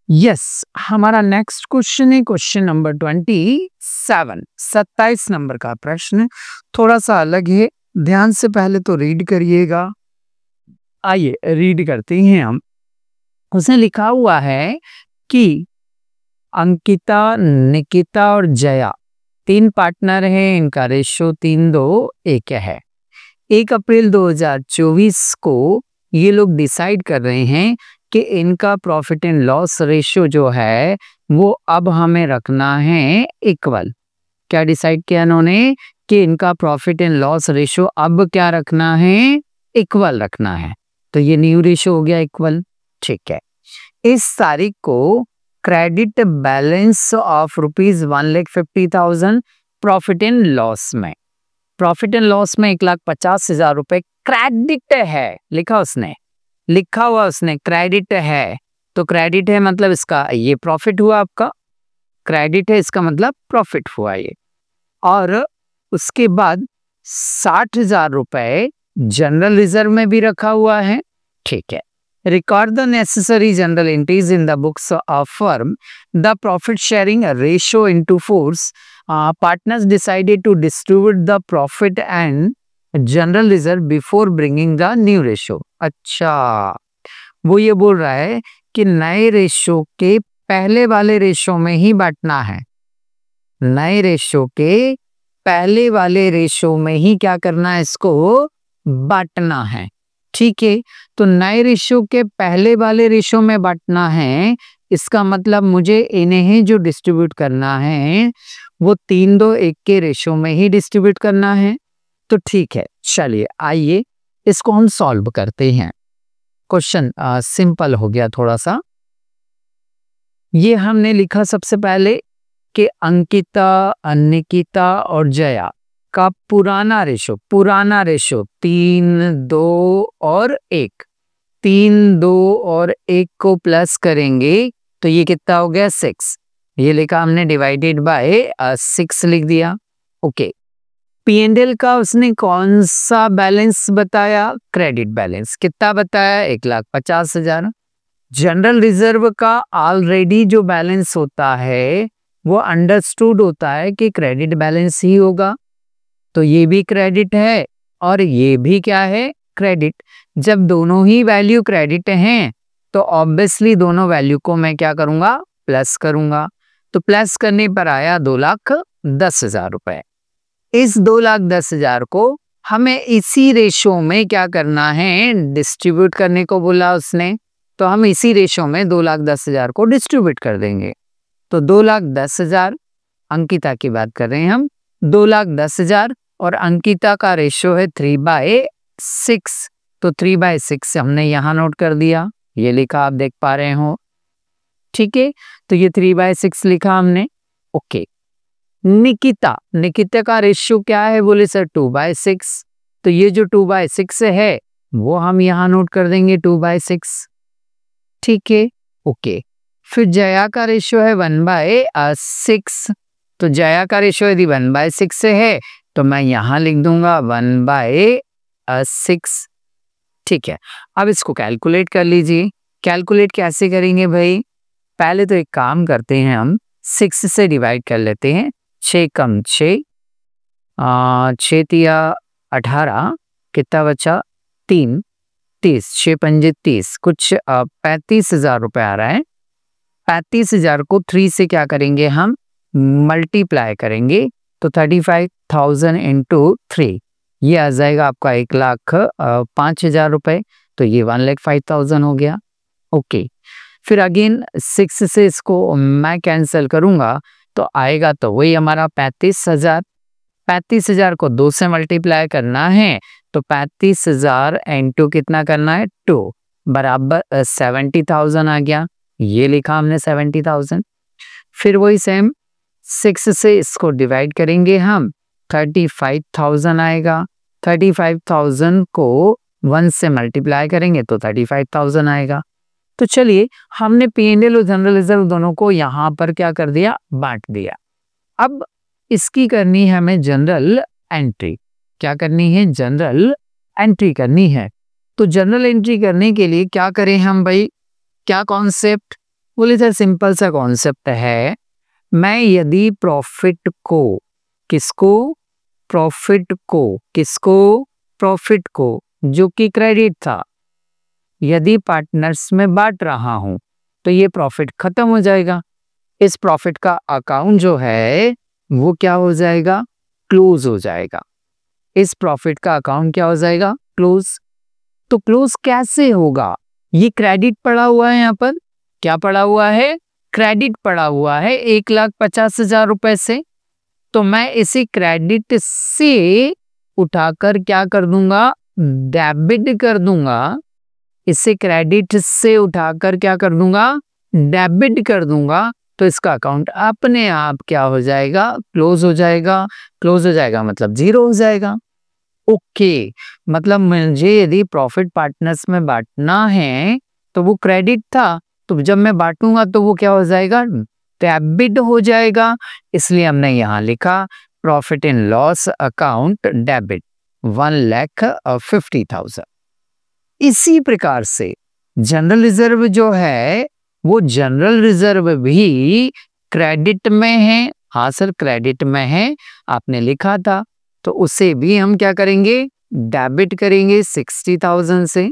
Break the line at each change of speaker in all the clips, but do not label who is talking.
Yes, हमारा next question है question number 27 number का प्रश्न थोड़ा सा अलग है। ध्यान से पहले तो रीड करिएगा। आइए रीड करते हैं हम। उसने लिखा हुआ है कि अंकिता, निकिता और जया 3 पार्टनर हैं, इनका रेशो 3:2:1 है। 1 अप्रैल 2024 को ये लोग डिसाइड कर रहे हैं कि इनका प्रॉफिट एंड लॉस रेशो जो है वो अब हमें रखना है इक्वल। क्या डिसाइड किया इन्होंने कि इनका प्रॉफिट एंड लॉस रेशो अब क्या रखना है, इक्वल रखना है। तो ये न्यू रेशो हो गया इक्वल। ठीक है, इस तारीख को credit balance of ₹1,50,000 profit and loss में, प्रॉफिट एंड लॉस में 1,50,000 रुपए क्रेडिट है, लिखा हुआ उसने क्रेडिट है। तो क्रेडिट है मतलब इसका ये प्रॉफिट हुआ, आपका क्रेडिट है इसका मतलब प्रॉफिट हुआ ये। और उसके बाद 60,000 रुपए जनरल रिजर्व में भी रखा हुआ है। ठीक है, record the necessary general entries in the books of firm. The profit sharing ratio into force. Partners decided to distribute the profit and general reserve before bringing the new ratio. अच्छा, वो ये बोल रहा है कि नए रेशो के पहले वाले रेशो में ही बांटना है। नए रेशो के पहले वाले रेशो में ही क्या करना है, इसको बांटना है। ठीक है, तो नए रेशो के पहले वाले रेशो में बांटना है, इसका मतलब मुझे इन्हें जो डिस्ट्रीब्यूट करना है वो 3:2:1 के रेशो में ही डिस्ट्रीब्यूट करना है। तो ठीक है, चलिए आइए इसको हम सॉल्व करते हैं। क्वेश्चन सिंपल हो गया थोड़ा सा। ये हमने लिखा सबसे पहले कि अंकिता, निकिता और जया का पुराना रेशो 3:2:1, 3:2:1 को प्लस करेंगे तो ये कितना हो गया 6। ये लिखा हमने डिवाइडेड बाय 6 लिख दिया। ओके, P&L का उसने कौन सा बैलेंस बताया, क्रेडिट बैलेंस कितना बताया 1,50,000। जनरल रिजर्व का ऑलरेडी जो बैलेंस होता है वो अंडरस्टूड होता है कि क्रेडिट बैलेंस ही होगा। तो ये भी क्रेडिट है और ये भी क्या है, क्रेडिट। जब दोनों ही वैल्यू क्रेडिट हैं तो ऑब्वियसली दोनों वैल्यू को मैं क्या करूंगा, प्लस करूंगा। तो प्लस करने पर आया 2,10,000 रुपए। इस 2,10,000 को हमें इसी रेशो में क्या करना है, डिस्ट्रीब्यूट करने को बोला उसने। तो हम इसी रेशो में 2,10,000 को डिस्ट्रीब्यूट कर देंगे। तो 2,10,000, अंकिता की बात कर रहे हैं हम, 2,10,000 और अंकिता का रेशो है 3/6। तो 3/6 हमने यहाँ नोट कर दिया, ये लिखा आप देख पा रहे हो। ठीक है, तो ये 3/6 लिखा हमने। ओके, निकिता का रेशियो क्या है, बोले सर 2/6। तो ये जो 2/6 है वो हम यहाँ नोट कर देंगे 2/6। ठीक है, ओके। फिर जया का रेशियो है 1/6। तो जया का रेशियो यदि 1/6 है तो मैं यहाँ लिख दूंगा 1/6। ठीक है, अब इसको कैलकुलेट कर लीजिए। कैलकुलेट कैसे करेंगे भाई, पहले तो एक काम करते हैं, हम 6 से डिवाइड कर लेते हैं। 6 कम 6, 6 तिया 18, कितना बचा 3, 30, 6 पंजे 30, कुछ 35,000 रुपए आ रहा है। 35,000 को 3 से क्या करेंगे, हम मल्टीप्लाई करेंगे। तो 35,000 इंटू 3 ये आ जाएगा आपका 1,05,000 रुपए। तो ये 1,05,000 हो गया। ओके, फिर अगेन 6 से इसको मैं कैंसिल करूंगा तो आएगा तो वही हमारा 35,000। 35,000 को 2 से मल्टीप्लाई करना है तो 35,000 इंटू कितना करना है 2 बराबर 70,000 आ गया। ये लिखा हमने 70,000। फिर वही सेम 6 से इसको डिवाइड करेंगे हम, 35,000 आएगा। 35,000 को 1 से मल्टीप्लाई करेंगे तो 35,000 आएगा। तो चलिए हमने P&L और जनरल रिजर्व दोनों को यहाँ पर क्या कर दिया, बांट दिया। अब इसकी करनी है हमें जनरल एंट्री। क्या करनी है, जनरल एंट्री करनी है। तो जनरल एंट्री करने के लिए क्या करें हम भाई, क्या कॉन्सेप्ट, बोले सर सिंपल सा कॉन्सेप्ट है, मैं यदि प्रॉफिट को जो कि क्रेडिट था, यदि पार्टनर्स में बांट रहा हूं तो ये प्रॉफिट खत्म हो जाएगा। इस प्रॉफिट का अकाउंट जो है वो क्या हो जाएगा? क्लोज हो जाएगा। इस प्रॉफिट का अकाउंट क्या हो जाएगा? क्लोज। तो क्लोज कैसे होगा? ये क्रेडिट पड़ा हुआ है, यहाँ पर क्या पड़ा हुआ है? क्रेडिट पड़ा हुआ है 1,50,000 रुपए से। तो मैं इसी क्रेडिट से उठाकर क्या कर दूंगा? डेबिट कर दूंगा। इसे क्रेडिट से उठाकर क्या कर दूंगा? डेबिट कर दूंगा। तो इसका अकाउंट अपने आप क्या हो जाएगा? क्लोज हो जाएगा। क्लोज हो जाएगा मतलब जीरो हो जाएगा। ओके, मतलब मुझे यदि प्रॉफिट पार्टनर्स में बांटना है तो वो क्रेडिट था, तो जब मैं बांटूंगा तो वो क्या हो जाएगा? डेबिट हो जाएगा। इसलिए हमने यहाँ लिखा profit in loss account debit 1,50,000। इसी प्रकार से जनरल रिजर्व जो है वो जनरल रिजर्व भी क्रेडिट में है। हाँ सर क्रेडिट में है, आपने लिखा था, तो उसे भी हम क्या करेंगे? डेबिट करेंगे 60,000 से।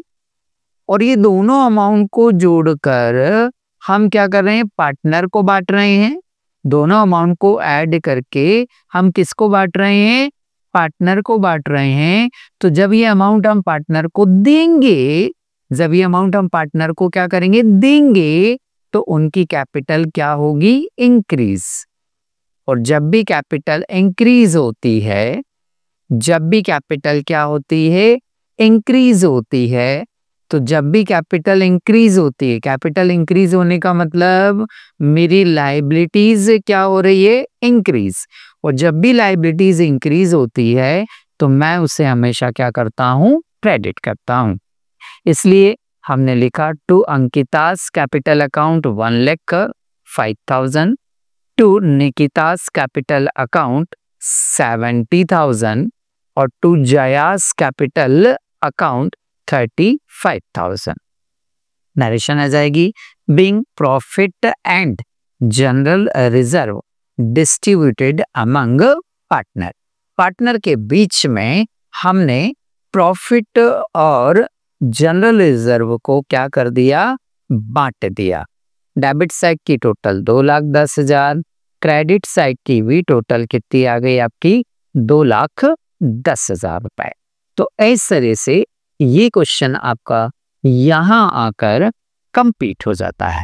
और ये दोनों अमाउंट को जोड़कर हम क्या कर रहे हैं? पार्टनर को बांट रहे हैं। दोनों अमाउंट को ऐड करके हम किसको बांट रहे हैं? पार्टनर को बांट रहे हैं। तो जब ये अमाउंट हम पार्टनर को देंगे, क्या करेंगे? देंगे, तो उनकी कैपिटल क्या होगी? इंक्रीज। और जब भी कैपिटल इंक्रीज होती है, इंक्रीज होती है, तो जब भी कैपिटल इंक्रीज होती है, कैपिटल इंक्रीज होने का मतलब मेरी लायबिलिटीज क्या हो रही है? इंक्रीज। और जब भी लायबिलिटीज इंक्रीज होती है तो मैं उसे हमेशा क्या करता हूं? क्रेडिट करता हूं। इसलिए हमने लिखा to Ankita's capital account 1,05,000, to Nikita's capital account 70,000 और to Jaya's capital account 35,000। Narration आ जाएगी। Being profit and general reserve distributed among partner के बीच में हमने प्रॉफिट और जनरल रिजर्व को क्या कर दिया? बांट दिया। डेबिट साइड की टोटल 2,10,000, क्रेडिट साइड की भी टोटल कितनी आ गई आपकी? 2,10,000 रुपए। तो इस तरह से ये क्वेश्चन आपका यहां आकर कंप्लीट हो जाता है।